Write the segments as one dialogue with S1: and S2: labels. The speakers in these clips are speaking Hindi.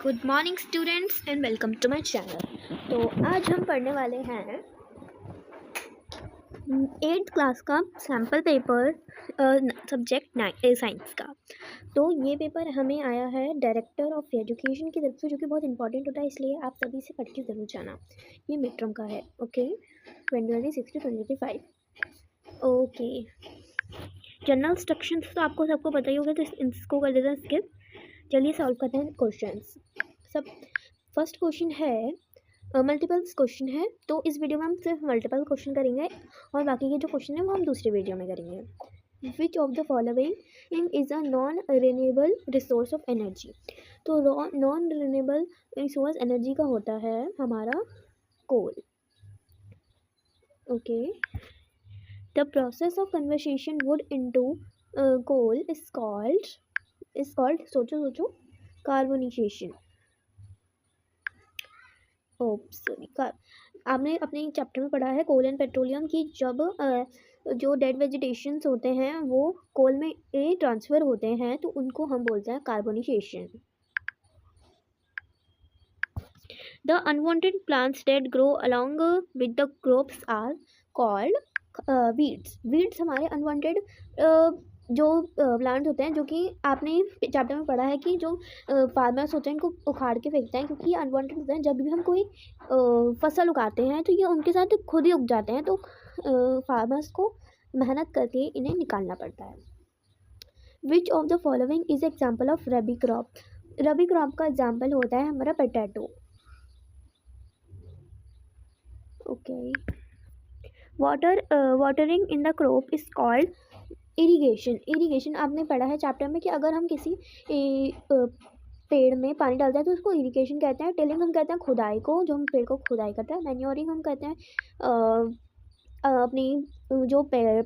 S1: Good morning students and welcome to my channel. तो आज हम पढ़ने वाले हैं 8th क्लास का सैम्पल पेपर सब्जेक्ट साइंस का। तो ये पेपर हमें आया है डायरेक्टर ऑफ एजुकेशन की तरफ से, जो कि बहुत इंपॉर्टेंट होता है, इसलिए आप सभी से पढ़ के ज़रूर जाना। ये मिड टर्म का है, okay, 2026 to 2025। Okay, general instructions तो आपको सबको पता ही होगा, तो इसको कर देते हैं स्किप। चलिए सॉल्व करते हैं क्वेश्चंस। सब फर्स्ट क्वेश्चन है, मल्टीपल क्वेश्चन है, तो इस वीडियो में हम सिर्फ मल्टीपल क्वेश्चन करेंगे और बाकी के जो क्वेश्चन है वो हम दूसरे वीडियो में करेंगे। Which of the following is a non renewable resource of energy. तो नॉन रिन्यूएबल रिसोर्स एनर्जी का होता है हमारा coal. Okay, the process of conversation wood into coal is called सोचो कार्बोनाइजेशन। आपने अपने चैप्टर में पढ़ा है कोल एंड पेट्रोलियम की, जब जो डेड वेजिटेशंस होते हैं वो कोल में ट्रांसफ़र होते हैं तो उनको हम बोलते हैं carbonization. The unwanted plants that grow along with the crops are called weeds. Weeds हमारे अनवांटेड जो प्लांट्स होते हैं, जो कि आपने चैप्टर में पढ़ा है कि जो फार्मर्स होते हैं इनको उखाड़ के फेंकते हैं क्योंकि ये अनवांटेड होते हैं। जब भी हम कोई फसल उगाते हैं तो ये उनके साथ खुद ही उग जाते हैं, तो फार्मर्स को मेहनत करके इन्हें निकालना पड़ता है। विच of the following is example of rabi crop. Rabi crop का एग्जाम्पल होता है हमारा potato. Okay, watering in the crop is called irrigation. Irrigation आपने पढ़ा है चैप्टर में कि अगर हम किसी पेड़ में पानी डालते हैं तो उसको इरिगेशन कहते हैं। टिलिंग हम कहते हैं खुदाई को, जो हम पेड़ को खुदाई करते हैं। मैन्योरिंग हम कहते हैं अपनी जो पेड़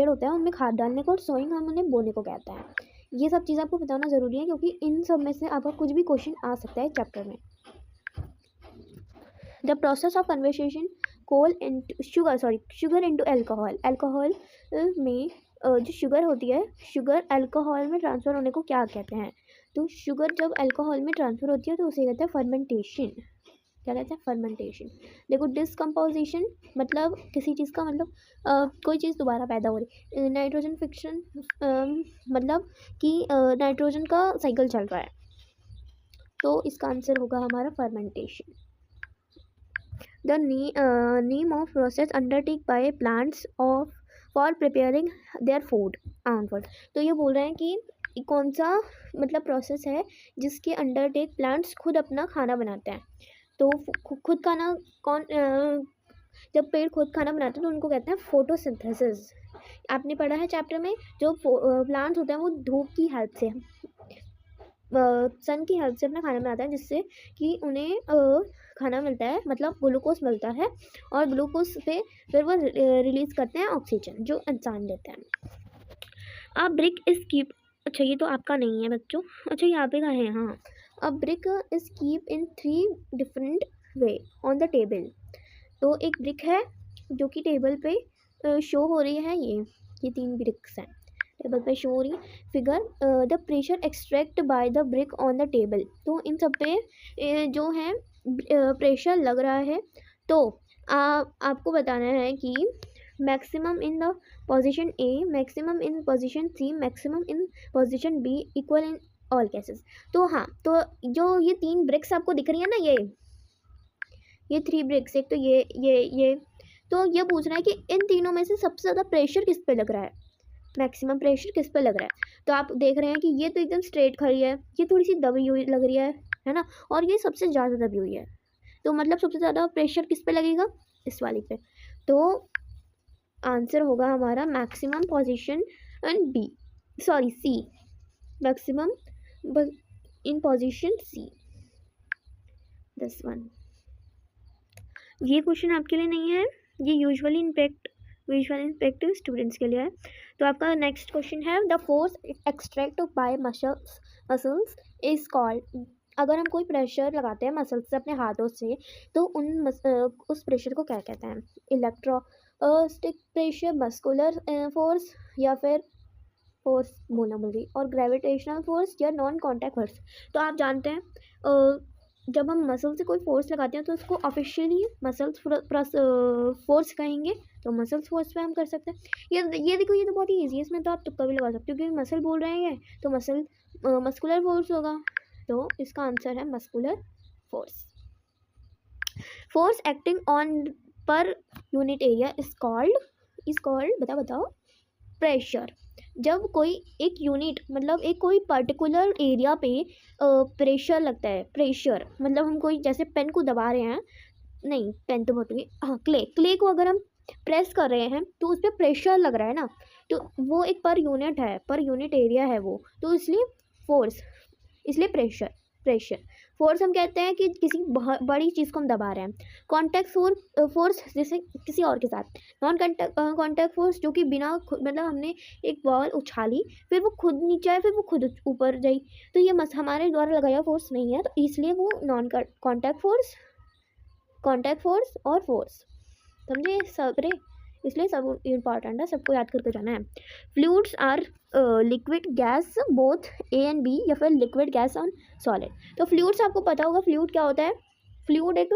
S1: होते हैं उनमें खाद डालने को, और सोइंग हम उन्हें बोने को कहते हैं। ये सब चीज़ आपको बताना ज़रूरी है क्योंकि इन सब में से आपका कुछ भी क्वेश्चन आ सकता है चैप्टर में। The process of conversation coal into sugar into alcohol. Alcohol में जो शुगर होती है, शुगर अल्कोहल में ट्रांसफ़र होने को क्या कहते हैं? तो शुगर जब अल्कोहल में ट्रांसफ़र होती है तो उसे कहते हैं फर्मेंटेशन। क्या कहते हैं? फर्मेंटेशन। देखो, डिस्कम्पोजिशन मतलब किसी चीज़ का मतलब कोई चीज़ दोबारा पैदा हो रही। नाइट्रोजन फिक्शन मतलब कि नाइट्रोजन का साइकिल चल रहा है, तो इसका आंसर होगा हमारा fermentation. The name of process undertake by plants of for preparing their food outward. तो ये बोल रहे हैं कि कौन सा मतलब प्रोसेस है जिसके अंडरटेक प्लांट्स खुद अपना खाना बनाते हैं। तो खुद खाना कौन जब पेड़ खुद खाना बनाते हैं तो उनको कहते हैं फोटोसिंथेसिस। आपने पढ़ा है चैप्टर में, जो प्लांट्स होते हैं वो धूप की हेल्प से, सन की हेल्प से अपना खाना बनाता है, जिससे कि उन्हें खाना मिलता है, मतलब ग्लूकोज मिलता है, और ग्लूकोज से फिर वो रिलीज़ करते हैं ऑक्सीजन जो इंसान लेते हैं। अ ब्रिक इज कीप, अच्छा ये तो आपका नहीं है बच्चों, अच्छा यहाँ पे का है। हाँ, अ brick is keep in 3 different way on the table. तो एक ब्रिक है जो कि टेबल पे शो हो रही है, ये 3 ब्रिक्स हैं टेबल पे शो हो रही है। Figure, the pressure extract by the brick on the table. तो इन सब पे जो है प्रेशर लग रहा है, तो आपको बताना है कि maximum in the position A, maximum in position C, maximum in position B, equal in all cases. तो हाँ, तो जो ये 3 ब्रिक्स आपको दिख रही है ना, ये 3 ब्रिक्स, एक तो ये तो ये पूछ रहा है कि इन तीनों में से सबसे ज़्यादा प्रेशर किस पे लग रहा है, मैक्सिमम प्रेशर किस पे लग रहा है। तो आप देख रहे हैं कि ये तो एकदम स्ट्रेट खड़ी है, ये थोड़ी सी दबी हुई लग रही है ना, और ये सबसे ज़्यादा दबी हुई है। तो मतलब सबसे ज़्यादा प्रेशर किस पे लगेगा, इस वाली पे। तो आंसर होगा हमारा maximum position and C, maximum in position C, this one. ये क्वेश्चन आपके लिए नहीं है, ये यूजुअली इम्पैक्ट स्टूडेंट्स के लिए है। तो आपका नेक्स्ट क्वेश्चन है, the force extract bye muscles is called. अगर हम कोई प्रेशर लगाते हैं मसल्स से अपने हाथों से, तो उस प्रेशर को क्या कहते हैं? इलेक्ट्रोस्टिक प्रेशर, मस्कुलर फोर्स, या फिर फोर्स बोलना भूल गई, और ग्रेविटेशनल फोर्स या नॉन कॉन्टैक्ट फोर्स। तो आप जानते हैं जब हम मसल से कोई फोर्स लगाते हैं तो उसको ऑफिशियली मसल्स फोर्स कहेंगे, तो मसल्स फोर्स पे हम कर सकते हैं। ये देखो, ये तो बहुत ही ईजी है, इसमें तो आप तुक्का भी लगा सकते हो, क्योंकि मसल बोल रहे हैं तो मस्कुलर फोर्स होगा, तो इसका आंसर है muscular force. Force acting on per unit area is called बताओ प्रेशर। जब कोई एक यूनिट मतलब एक कोई पर्टिकुलर एरिया पे प्रेशर लगता है, प्रेशर मतलब हम कोई जैसे पेन को दबा रहे हैं, नहीं पेन तो बहुत, हाँ क्ले को अगर हम प्रेस कर रहे हैं तो उस पर प्रेशर लग रहा है ना, तो वो एक पर यूनिट है, पर यूनिट एरिया है वो, तो इसलिए फोर्स, इसलिए प्रेशर फोर्स हम कहते हैं कि किसी बड़ी चीज़ को हम दबा रहे हैं। कॉन्टैक्ट फोर्स जैसे किसी और के साथ। नॉन कॉन्टैक्ट फोर्स जो कि बिना मतलब हमने एक बॉल उछाली, फिर वो खुद नीचे आए, फिर वो खुद ऊपर जाई, तो ये हमारे द्वारा लगाया फोर्स नहीं है, तो इसलिए वो non contact force, contact force और फोर्स, समझे सबरे, इसलिए सब इम्पॉर्टेंट है, सबको याद करके जाना है। Fluids are liquid gas both A and B, या फिर लिक्विड गैस ऑन सॉलिड। तो फ्लूइड्स आपको पता होगा फ्लूइड क्या होता है। फ्लूइड एक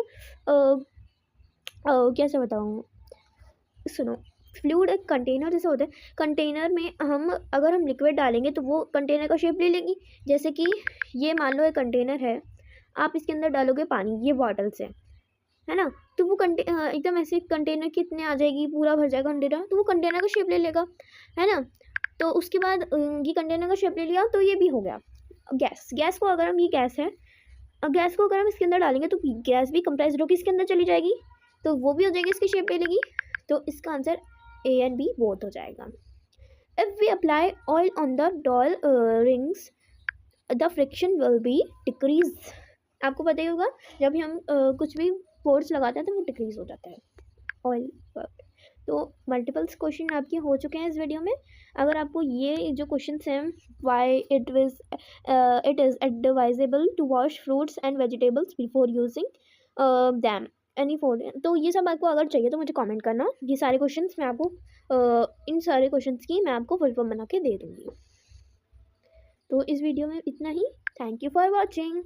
S1: कैसे बताऊँ, सुनो, फ्लूइड एक कंटेनर जैसे होता है, कंटेनर में अगर हम लिक्विड डालेंगे तो वो कंटेनर का शेप ले लेगी। जैसे कि ये मान लो एक कंटेनर है, आप इसके अंदर डालोगे पानी, ये बॉटल से है ना, तो वो एकदम ऐसे कंटेनर कितने आ जाएगी, पूरा भर जाएगा कंटेनर, तो वो कंटेनर का शेप ले लेगा, है ना। तो उसके बाद ये कंटेनर का शेप ले लिया, तो ये भी हो गया। गैस को अगर हम, ये गैस है, गैस को अगर हम इसके अंदर डालेंगे तो गैस भी कंप्रेस्ड होकर इसके अंदर चली जाएगी, तो वो भी हो जाएगी, इसकी शेप ले लेगी, तो इसका answer A and B both हो जाएगा। If we apply oil on the doll rings the friction will be decrease. आपको पता ही होगा जब भी हम कुछ भी फोर्स लगाते हैं तो वो डिक्रीज हो जाता है ऑयल पर। तो मल्टीपल्स क्वेश्चन आपके हो चुके हैं इस वीडियो में। अगर आपको ये जो क्वेश्चन हैं, why it is advisable to wash fruits and vegetables before using them any food, तो ये सब आपको अगर चाहिए तो मुझे कमेंट करना। ये सारे क्वेश्चंस मैं आपको इन सारे क्वेश्चंस की मैं आपको फुल फॉर्म बना के दे दूँगी। तो इस वीडियो में इतना ही। Thank you for watching.